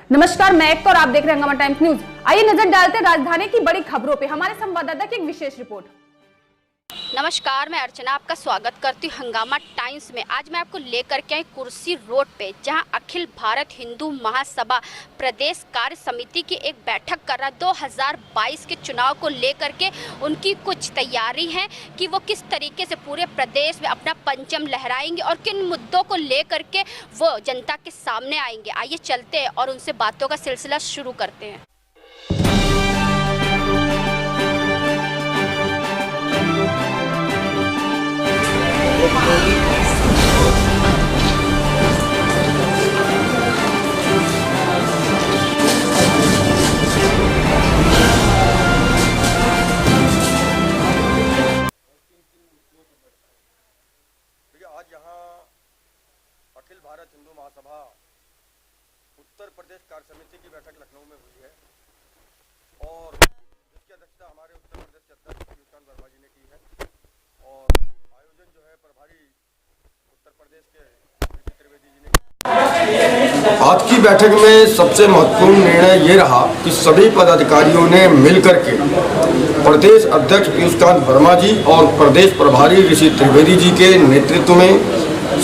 नमस्कार, मैं एक और आप देख रहे हैं हंगामा टाइम्स न्यूज। आइए नजर डालते हैं राजधानी की बड़ी खबरों पे। हमारे संवाददाता की एक विशेष रिपोर्ट। नमस्कार, मैं अर्चना आपका स्वागत करती हूँ हंगामा टाइम्स में। आज मैं आपको लेकर के आई कुर्सी रोड पे, जहां अखिल भारत हिंदू महासभा प्रदेश कार्य समिति की एक बैठक कर रहा। 2022 के चुनाव को लेकर के उनकी कुछ तैयारी है कि वो किस तरीके से पूरे प्रदेश में अपना परचम लहराएंगे और किन मुद्दों को लेकर के वो जनता के सामने आएंगे। आइए चलते हैं और उनसे बातों का सिलसिला शुरू करते हैं। आज यहाँ अखिल भारत हिंदू महासभा उत्तर प्रदेश कार्य समिति की बैठक लखनऊ में हुई है और जिसकी अध्यक्षता हमारे उत्तर प्रदेश के अध्यक्ष पीयूष वर्मा जी ने की है। और आयोजन जो है प्रभारी उत्तर प्रदेश के त्रिवेदी जी ने। आज की बैठक में सबसे महत्वपूर्ण निर्णय ये रहा कि सभी पदाधिकारियों ने मिलकर के प्रदेश अध्यक्ष पीयूष वर्मा जी और प्रदेश प्रभारी ऋषि त्रिवेदी जी के नेतृत्व में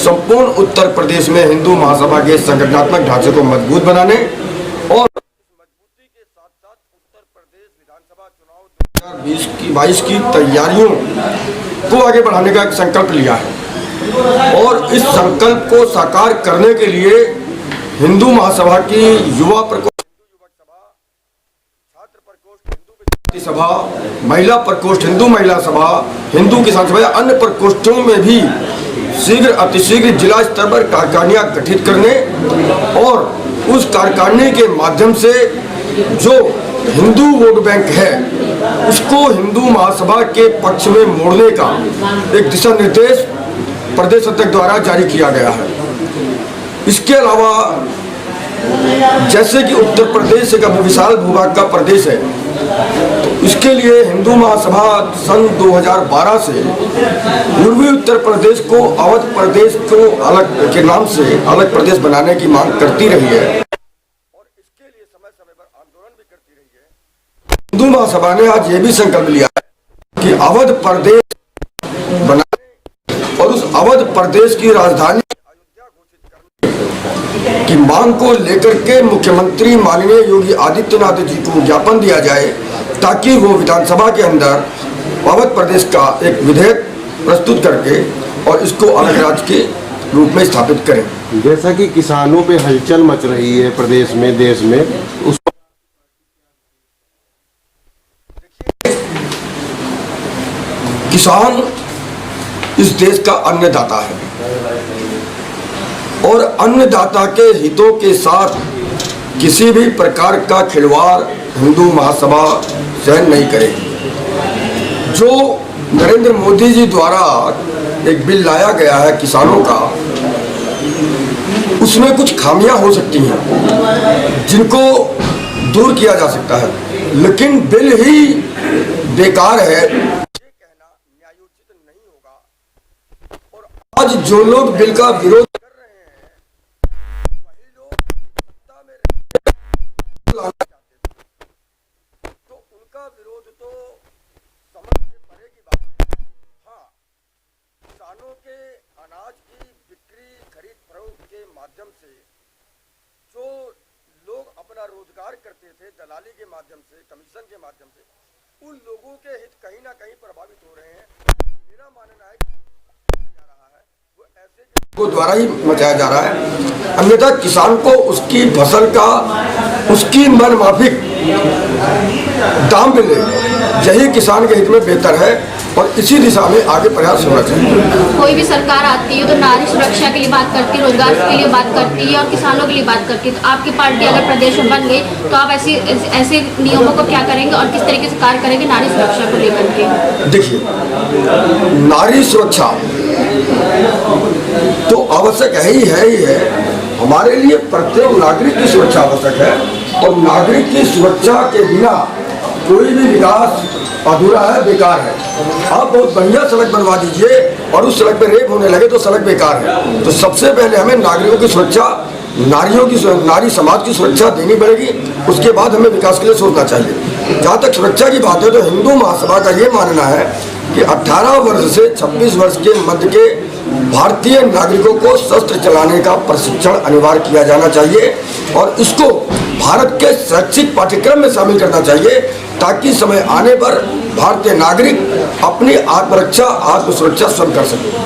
संपूर्ण उत्तर प्रदेश में हिंदू महासभा के संगठनात्मक ढांचे को मजबूत बनाने और मजबूती के साथ साथ उत्तर प्रदेश विधानसभा चुनाव 2022 की तैयारियों को आगे बढ़ाने का एक संकल्प लिया है। और इस संकल्प को साकार करने के लिए हिंदू महासभा की युवा प्रकोष्ठ, हिंदू युवक सभा, छात्र प्रकोष्ठ, हिंदू विद्यार्थी सभा, महिला प्रकोष्ठ, हिंदू महिला सभा, हिंदू किसान सभा, अन्य प्रकोष्ठों में भी शीघ्र अतिशीघ्र जिला स्तर पर कार्यकारिणियां गठित करने और उस कार्यकारिणी के माध्यम से जो हिंदू वोट बैंक है उसको हिंदू महासभा के पक्ष में मोड़ने का एक दिशा निर्देश प्रदेश अध्यक्ष द्वारा जारी किया गया है। इसके अलावा जैसे कि उत्तर प्रदेश एक विशाल भूभाग का प्रदेश है, तो इसके लिए हिंदू महासभा सन 2012 से पूर्वी उत्तर प्रदेश को अवध प्रदेश को अलग के नाम से अलग प्रदेश बनाने की मांग करती रही है और इसके लिए समय समय पर आंदोलन भी करती रही है। हिंदू महासभा ने आज ये भी संकल्प लिया है कि अवध प्रदेश बनाने और उस अवध प्रदेश की राजधानी अयोध्या घोषित करने की मांग को लेकर के मुख्यमंत्री माननीय योगी आदित्यनाथ जी को ज्ञापन दिया जाए ताकि वो विधानसभा के अंदर अवध प्रदेश का एक विधेयक प्रस्तुत करके और इसको अलग राज्य के रूप में स्थापित करें। जैसा कि किसानों पे हलचल मच रही है प्रदेश में, देश में, उस किसान इस देश का अन्नदाता है और अन्नदाता के हितों के साथ किसी भी प्रकार का खिलवाड़ हिंदू महासभा सहन नहीं करेगी। जो नरेंद्र मोदी जी द्वारा एक बिल लाया गया है किसानों का, उसमें कुछ खामियां हो सकती हैं जिनको दूर किया जा सकता है, लेकिन बिल ही बेकार है आज जो लोग बिल का विरोध कर रहे हैं वही लोग सत्ता में लाना चाहते थे, तो उनका विरोध तो समझ से परे की बात है। हाँ, किसानों के अनाज की बिक्री खरीद फरोख्त के माध्यम से जो लोग अपना रोजगार करते थे दलाली के माध्यम से, कमीशन के माध्यम से, उन लोगों के हित कहीं ना कहीं प्रभावित हो रहे हैं। मेरा मानना है को द्वारा ही मचाया जा रहा है, अन्यथा किसान को उसकी फसल का उसकी मन माफिक दाम मिले, यही किसान के हित में बेहतर है और इसी दिशा में आगे प्रयास होना चाहिए। कोई भी सरकार आती है तो नारी सुरक्षा के लिए बात करती है, रोजगार के लिए बात करती है और किसानों के लिए बात करती है। तो आपकी पार्टी अगर प्रदेश में बन गई तो आप ऐसे नियमों को क्या करेंगे और किस तरीके से कार्य करेंगे नारी सुरक्षा को लेकर के? देखिए, नारी सुरक्षा तो आवश्यक ही है। हमारे लिए प्रत्येक नागरिक की सुरक्षा आवश्यक है और नागरिक की सुरक्षा के बिना कोई भी विकास अधूरा है, बेकार है। आप बहुत बढ़िया सड़क बनवा दीजिए और उस सड़क पे रेप होने लगे तो सड़क बेकार है। तो सबसे पहले हमें नागरिकों की सुरक्षा नारी समाज की सुरक्षा देनी पड़ेगी। उसके बाद हमें विकास के लिए सोचना चाहिए। जहाँ तक सुरक्षा की बात है तो हिंदू महासभा का ये मानना है कि 18 वर्ष से 26 वर्ष के मध्य के भारतीय नागरिकों को शस्त्र चलाने का प्रशिक्षण अनिवार्य किया जाना चाहिए और इसको भारत के शैक्षिक पाठ्यक्रम में शामिल करना चाहिए, ताकि समय आने पर भारतीय नागरिक अपनी आत्मरक्षा आत्मसुरक्षा स्वयं कर सके।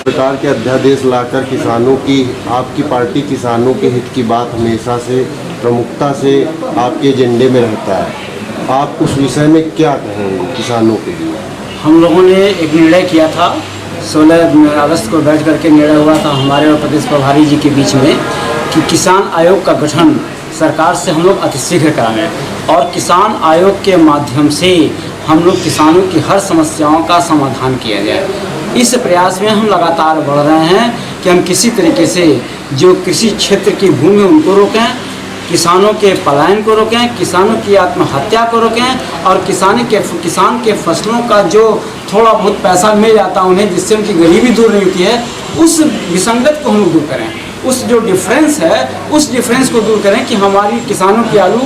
सरकार के अध्यादेश लाकर किसानों की, आपकी पार्टी किसानों के हित की बात हमेशा से प्रमुखता से आपके एजेंडे में रहता है। आप उस विषय में क्या कहेंगे किसानों के लिए? हम लोगों ने एक निर्णय किया था, 16 अगस्त को बैठ करके निर्णय हुआ था हमारे और प्रदेश प्रभारी जी के बीच में कि किसान आयोग का गठन सरकार से हम लोग अतिशीघ्र कराएं और किसान आयोग के माध्यम से हम लोग किसानों की हर समस्याओं का समाधान किया जाए। इस प्रयास में हम लगातार बढ़ रहे हैं कि हम किसी तरीके से जो कृषि क्षेत्र की भूमि उनको रोकें, किसानों के पलायन को रोकें, किसानों की आत्महत्या को रोकें और किसान के फसलों का जो थोड़ा बहुत पैसा मिल जाता है उन्हें, जिससे उनकी गरीबी दूर नहीं होती है, उस विसंगत को हम लोग दूर करें। उस जो डिफरेंस है उस डिफरेंस को दूर करें कि हमारी किसानों की आलू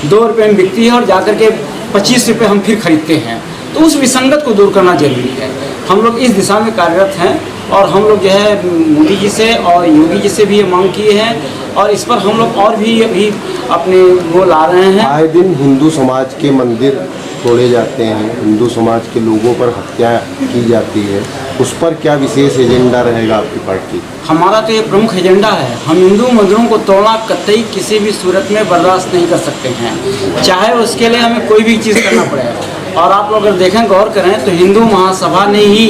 2 रुपये में बिकती है और जाकर के 25 रुपये हम फिर खरीदते हैं। तो उस विसंगत को दूर करना जरूरी है। हम लोग इस दिशा में कार्यरत हैं और हम लोग जो है मोदी जी से और योगी जी से भी ये मांग किए हैं और इस पर हम लोग और भी अभी अपने वो ला रहे हैं। आए दिन हिंदू समाज के मंदिर तोड़े जाते हैं, हिंदू समाज के लोगों पर हत्या की जाती है, उस पर क्या विशेष एजेंडा रहेगा आपकी पार्टी? हमारा तो ये प्रमुख एजेंडा है। हम हिंदू मंदिरों को तोड़ना कतई किसी भी सूरत में बर्दाश्त नहीं कर सकते हैं, चाहे उसके लिए हमें कोई भी चीज़ करना पड़े। और आप लोग अगर देखें, गौर करें तो हिंदू महासभा ने ही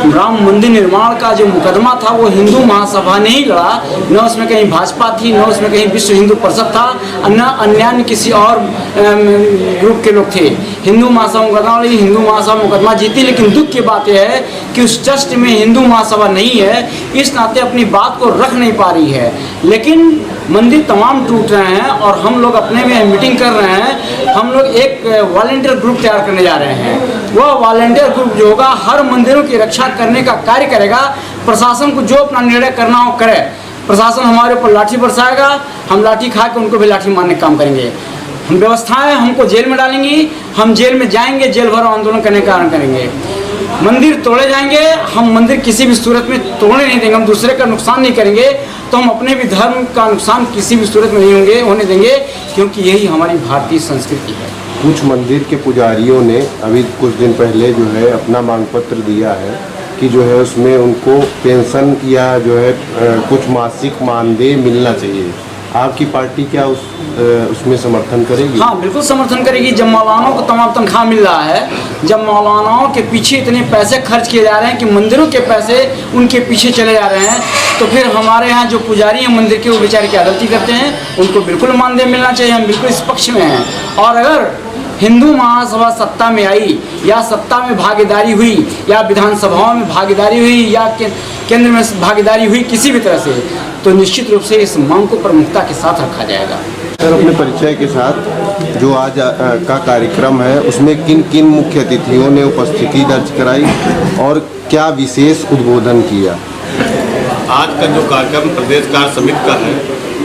राम मंदिर निर्माण का जो मुकदमा था वो हिंदू महासभा ने ही लड़ा, न उसमें कहीं भाजपा थी, न उसमें कहीं विश्व हिंदू परिषद था, न अन्य किसी और ग्रुप के लोग थे। हिंदू महासभा मुकदमा लड़ी, हिंदू महासभा मुकदमा जीती। लेकिन दुख की बात यह है कि उस ट्रस्ट में हिंदू महासभा नहीं है, इस नाते अपनी बात को रख नहीं पा रही है। लेकिन मंदिर तमाम टूट रहे हैं और हम लोग अपने में मीटिंग कर रहे हैं। हम लोग एक वॉलंटियर ग्रुप तैयार करने जा रहे हैं। वह वॉलंटियर ग्रुप जो होगा हर मंदिरों की रक्षा करने का कार्य करेगा। प्रशासन को जो अपना निर्णय करना हो करे, प्रशासन हमारे ऊपर लाठी बरसाएगा, हम लाठी खा के उनको भी लाठी मारने का काम करेंगे। हम व्यवस्थाएं हमको जेल में डालेंगी, हम जेल में जाएंगे, जेल भरो आंदोलन करने का कारण करेंगे। मंदिर तोड़े जाएंगे, हम मंदिर किसी भी सूरत में तोड़ने नहीं देंगे, हम दूसरे का नुकसान नहीं करेंगे, तो हम अपने भी धर्म का नुकसान किसी भी सूरत में नहीं होने देंगे, क्योंकि यही हमारी भारतीय संस्कृति है। कुछ मंदिर के पुजारियों ने अभी कुछ दिन पहले जो है अपना मांग पत्र दिया है कि जो है उसमें उनको पेंशन या जो है कुछ मासिक मानदेय मिलना चाहिए। आपकी पार्टी क्या उसमें समर्थन करेगी? हाँ, बिल्कुल समर्थन करेगी। जब मौलानाओं को तमाम तनख्वाह मिल रहा है, जब मौलानाओं के पीछे इतने पैसे खर्च किए जा रहे हैं कि मंदिरों के पैसे उनके पीछे चले जा रहे हैं, तो फिर हमारे यहाँ जो पुजारी हैं मंदिर के, वो बेचारे क्या गलती करते हैं? उनको बिल्कुल मानदेय मिलना चाहिए। हम बिल्कुल इस पक्ष में हैं। और अगर हिंदू महासभा सत्ता में आई या सत्ता में भागीदारी हुई या विधानसभाओं में भागीदारी हुई या केंद्र में भागीदारी हुई किसी भी तरह से, तो निश्चित रूप से इस मांग को प्रमुखता के साथ रखा जाएगा। सर, अपने परिचय के साथ जो आज का कार्यक्रम है उसमें किन किन मुख्य अतिथियों ने उपस्थिति दर्ज कराई और क्या विशेष उद्बोधन किया? आज का जो कार्यक्रम प्रदेश कार्य समिति का है,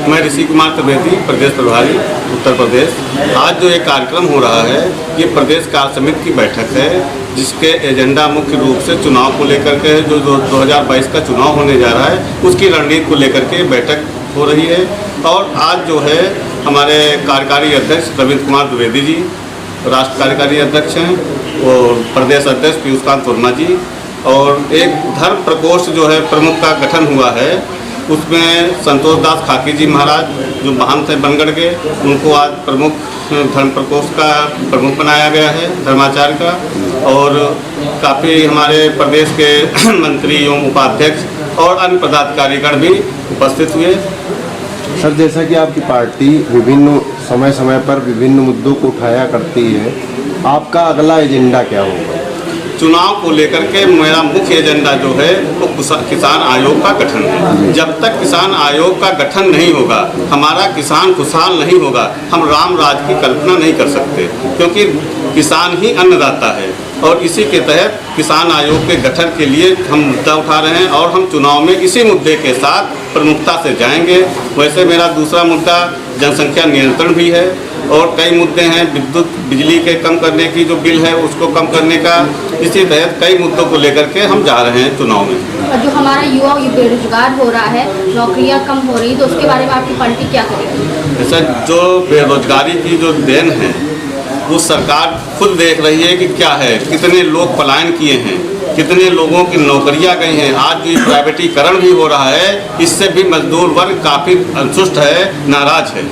मैं ऋषि कुमार त्रिवेदी, प्रदेश प्रभारी उत्तर प्रदेश। आज जो ये कार्यक्रम हो रहा है ये प्रदेश कार्य समिति की बैठक है, जिसके एजेंडा मुख्य रूप से चुनाव को लेकर के, जो 2022 का चुनाव होने जा रहा है उसकी रणनीति को लेकर के बैठक हो रही है। और आज जो है हमारे कार्यकारी अध्यक्ष रविंद्र कुमार द्विवेदी जी राष्ट्र कार्यकारी अध्यक्ष हैं और प्रदेश अध्यक्ष पीयूषकांत वर्मा जी, और एक धर्म प्रकोष्ठ जो है प्रमुख का गठन हुआ है, उसमें संतोष दास खाकी जी महाराज जो महंत हैं बनगढ़ के, उनको आज प्रमुख धर्म प्रकोष्ठ का प्रमुख बनाया गया है, धर्माचार्य का। और काफ़ी हमारे प्रदेश के मंत्री एवं उपाध्यक्ष और अन्य पदाधिकारीगण भी उपस्थित हुए। सर, जैसा कि आपकी पार्टी विभिन्न समय समय पर विभिन्न मुद्दों को उठाया करती है, आपका अगला एजेंडा क्या होगा? चुनाव को लेकर के मेरा मुख्य एजेंडा जो है वो किसान आयोग का गठन है। जब तक किसान आयोग का गठन नहीं होगा, हमारा किसान खुशहाल नहीं होगा, हम राम राज की कल्पना नहीं कर सकते, क्योंकि किसान ही अन्नदाता है। और इसी के तहत किसान आयोग के गठन के लिए हम मुद्दा उठा रहे हैं और हम चुनाव में इसी मुद्दे के साथ प्रमुखता से जाएंगे। वैसे मेरा दूसरा मुद्दा जनसंख्या नियंत्रण भी है और कई मुद्दे हैं, विद्युत बिजली के कम करने की जो बिल है उसको कम करने का। इसी तहत कई मुद्दों को लेकर के हम जा रहे हैं चुनाव में। और जो हमारा युवा बेरोजगार हो रहा है, नौकरियां कम हो रही, तो उसके बारे में आपकी पार्टी क्या करेगी? ऐसा जो बेरोजगारी की जो देन है वो सरकार खुद देख रही है कि क्या है, कितने लोग पलायन किए हैं, कितने लोगों की नौकरियां गई हैं। आज जो प्राइवेटीकरण भी हो रहा है इससे भी मजदूर वर्ग काफ़ी असंतुष्ट है, नाराज है।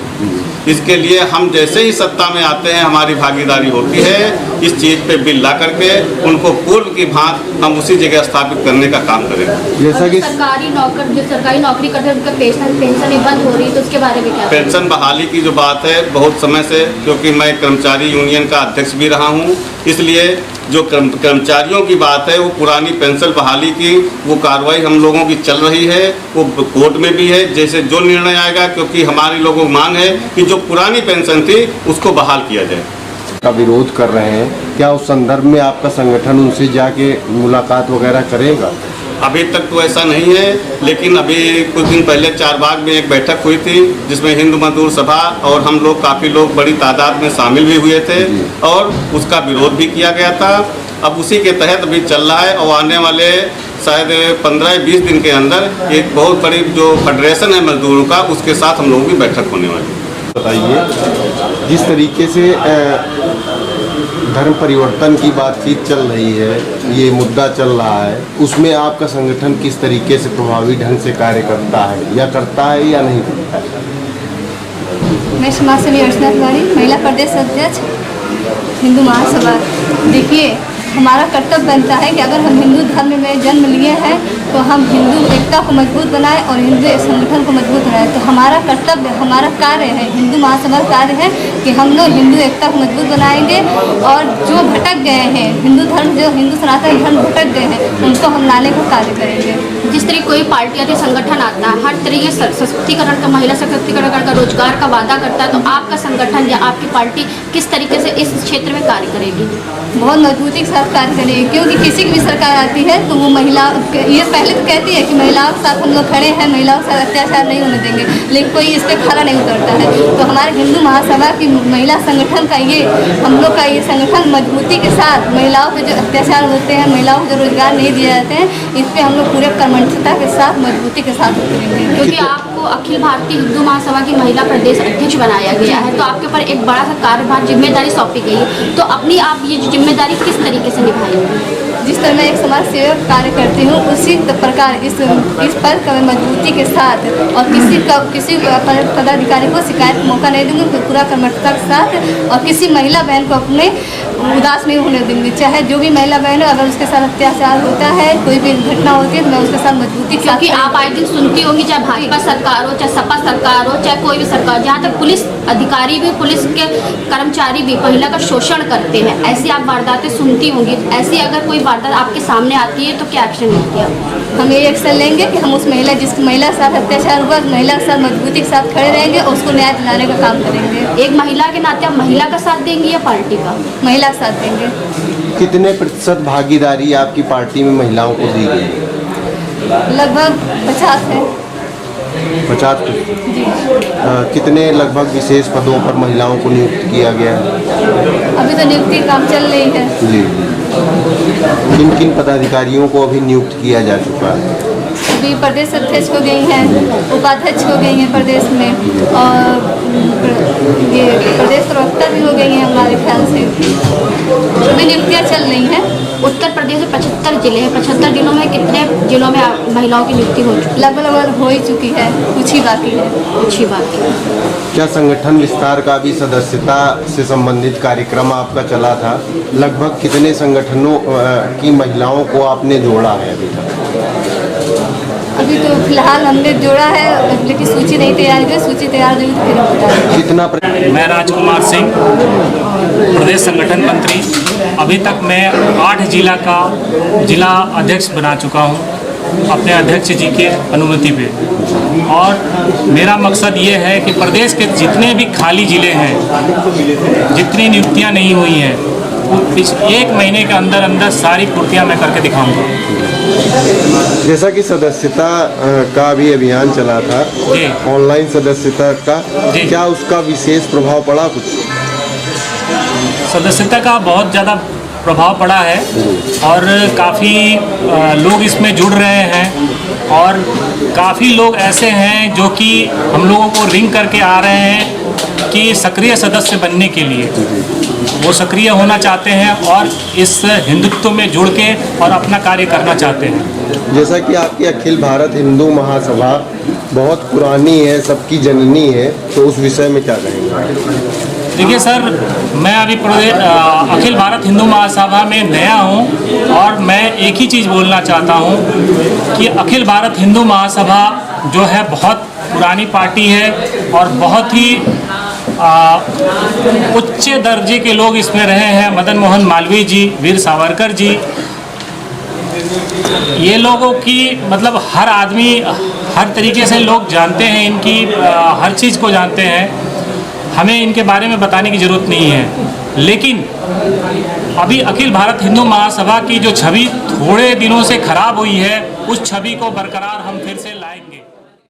इसके लिए हम जैसे ही सत्ता में आते हैं हमारी भागीदारी होती है, इस चीज़ पे बिल ला करके उनको पूर्व की भांति हम उसी जगह स्थापित करने का काम करेंगे। जैसा कि सरकारी नौकरी करते हैं उनका पेंशन बंद हो रही है, तो उसके बारे में क्या? पेंशन बहाली की जो बात है बहुत समय से, क्योंकि मैं कर्मचारी यूनियन का अध्यक्ष भी रहा हूँ, इसलिए जो कर्मचारियों की बात है वो पुरानी पेंशन बहाली की वो कार्रवाई हम लोगों की चल रही है, वो कोर्ट में भी है। जैसे जो निर्णय आएगा, क्योंकि हमारी लोगों की मांग है कि जो पुरानी पेंशन थी उसको बहाल किया जाए। का विरोध कर रहे हैं, क्या उस संदर्भ में आपका संगठन उनसे जाके मुलाकात वगैरह करेगा? अभी तक तो ऐसा नहीं है, लेकिन अभी कुछ दिन पहले चारबाग में एक बैठक हुई थी जिसमें हिंदू मजदूर सभा और हम लोग काफ़ी लोग बड़ी तादाद में शामिल भी हुए थे और उसका विरोध भी किया गया था। अब उसी के तहत अभी चल रहा है और आने वाले शायद 15-20 दिन के अंदर एक बहुत बड़ी जो फेडरेशन है मजदूरों का उसके साथ हम लोगों की बैठक होने वाली है। बताइए, जिस तरीके से धर्म परिवर्तन की बातचीत चल रही है, ये मुद्दा चल रहा है, उसमें आपका संगठन किस तरीके से प्रभावी ढंग से कार्य करता है या नहीं करता है? मैं समाज सेवी अर्चना तिवारी, महिला प्रदेश अध्यक्ष, हिंदू महासभा। देखिए, हमारा कर्तव्य बनता है कि अगर हम हिंदू धर्म में जन्म लिए हैं तो हम हिंदू एकता को मजबूत बनाएं और हिंदू संगठन को मजबूत बनाएं। तो हमारा कर्तव्य, हमारा कार्य है, हिंदू महासभा का कार्य है कि हम लोग हिंदू एकता को मजबूत बनाएंगे और जो भटक गए हैं हिंदू धर्म, जो हिंदू सनातन धर्म भटक गए हैं, उनको हम लाने का कार्य करेंगे। जिस तरीके कोई पार्टी आती संगठन आता है, हर तरीके से सशक्तिकरण का, महिला सशक्तिकरण का, रोजगार का वादा करता है, तो आपका संगठन या आपकी पार्टी किस तरीके से इस क्षेत्र में कार्य करेगी? बहुत मजबूती के साथ कार्य करेगी, क्योंकि किसी की भी सरकार आती है तो वो महिला ये पहले तो कहती है कि महिलाओं के साथ हम लोग खड़े हैं, महिलाओं के साथ अत्याचार नहीं होने देंगे, लेकिन कोई इस पर खड़ा नहीं उतरता है। तो हमारे हिंदू महासभा की महिला संगठन का ये, हम लोग का ये संगठन मजबूती के साथ महिलाओं पे जो अत्याचार होते हैं, महिलाओं को जो रोजगार नहीं दिए जाते हैं, इस पर हम लोग पूरे कर्मठता के साथ, मजबूती के साथ उतरेंगे। क्योंकि आपको अखिल भारतीय हिंदू महासभा की महिला प्रदेश अध्यक्ष बनाया गया है, तो आपके ऊपर एक बड़ा सा कार्यभार, जिम्मेदारी सौंपी गई है, तो अपनी आप ये जिम्मेदारी किस तरीके से निभाएंगे? जिस तरह मैं एक समाज सेवक कार्य करती हूँ उसी प्रकार इस पद का मजबूती के साथ और किसी पदाधिकारी को शिकायत का मौका नहीं दूंगी, पूरा कर्मठता के साथ, और किसी महिला बहन को अपने उदास नहीं होने देंगे। चाहे जो भी महिला बहन हो, अगर उसके साथ अत्याचार होता है, कोई भी घटना होती है, तो मैं उसके साथ मजबूती, क्योंकि आप आए दिन सुनती होंगी, चाहे भाजपा सरकार हो, चाहे सपा सरकार हो, चाहे कोई भी सरकार, जहाँ तक पुलिस अधिकारी भी, पुलिस के कर्मचारी भी महिला का शोषण करते हैं, ऐसी आप वारदातें सुनती होंगी। ऐसी अगर कोई वारदात आपके सामने आती है तो क्या एक्शन लेती है? हम ये एक्शन लेंगे कि हम उस महिला, जिस महिला के साथ अत्याचार हुआ, महिला के साथ मजबूती के साथ खड़े रहेंगे और उसको न्याय दिलाने का काम करेंगे। एक महिला के नाते आप महिला का साथ देंगी या पार्टी का? महिला का साथ देंगे। कितने प्रतिशत भागीदारी आपकी पार्टी में महिलाओं को दी गई? लगभग 50 है। 50%। कितने लगभग विशेष पदों पर महिलाओं को नियुक्त किया गया है? अभी तो नियुक्ति काम चल रही है। जी, किन किन पदाधिकारियों को अभी नियुक्त किया जा चुका है? अभी प्रदेश अध्यक्ष हो गई हैं, उपाध्यक्ष हो गई हैं प्रदेश में, और ये प्रदेश प्रवक्ता भी हो गई हैं हमारे ख्याल से। अभी नियुक्तियाँ चल रही हैं। उत्तर प्रदेश में 75 जिले हैं, 75 जिलों में कितने जिलों में महिलाओं की नियुक्ति हो चुकी है? लगभग हो ही चुकी है, कुछ ही बाकी है। कुछ ही बाकी है। क्या संगठन विस्तार का भी सदस्यता से संबंधित कार्यक्रम आपका चला था? लगभग कितने संगठनों की महिलाओं को आपने जोड़ा है अभी तक? अभी तो फिलहाल हमने जोड़ा है, लेकिन सूची नहीं तैयार की, सूची तैयार होगी तो फिर हम बताएंगे। कितना मैं राजकुमार सिंह, प्रदेश संगठन मंत्री। अभी तक मैं 8 जिला का जिला अध्यक्ष बना चुका हूं अपने अध्यक्ष जी के अनुमति पे, और मेरा मकसद ये है कि प्रदेश के जितने भी खाली ज़िले हैं, जितनी नियुक्तियां नहीं हुई हैं, एक महीने के अंदर अंदर सारी पूर्तियाँ मैं करके दिखाऊंगा। जैसा कि सदस्यता का भी अभियान चला था, जी। ऑनलाइन सदस्यता का, जी। क्या उसका विशेष प्रभाव पड़ा कुछ? सदस्यता का बहुत ज़्यादा प्रभाव पड़ा है और काफ़ी लोग इसमें जुड़ रहे हैं और काफ़ी लोग ऐसे हैं जो कि हम लोगों को रिंग करके आ रहे हैं कि सक्रिय सदस्य बनने के लिए वो सक्रिय होना चाहते हैं और इस हिंदुत्व में जुड़ के और अपना कार्य करना चाहते हैं। जैसा कि आपकी अखिल भारत हिंदू महासभा बहुत पुरानी है, सबकी जननी है, तो उस विषय में क्या कहेंगे? देखिए सर, मैं अभी अखिल भारत हिंदू महासभा में नया हूं और मैं एक ही चीज़ बोलना चाहता हूं कि अखिल भारत हिंदू महासभा जो है बहुत पुरानी पार्टी है और बहुत ही उच्च दर्जे के लोग इसमें रहे हैं। मदन मोहन मालवीय जी, वीर सावरकर जी, ये लोगों की मतलब हर आदमी हर तरीके से लोग जानते हैं, इनकी हर चीज़ को जानते हैं। हमें इनके बारे में बताने की ज़रूरत नहीं है। लेकिन अभी अखिल भारत हिंदू महासभा की जो छवि थोड़े दिनों से खराब हुई है, उस छवि को बरकरार हम फिर से लाएंगे।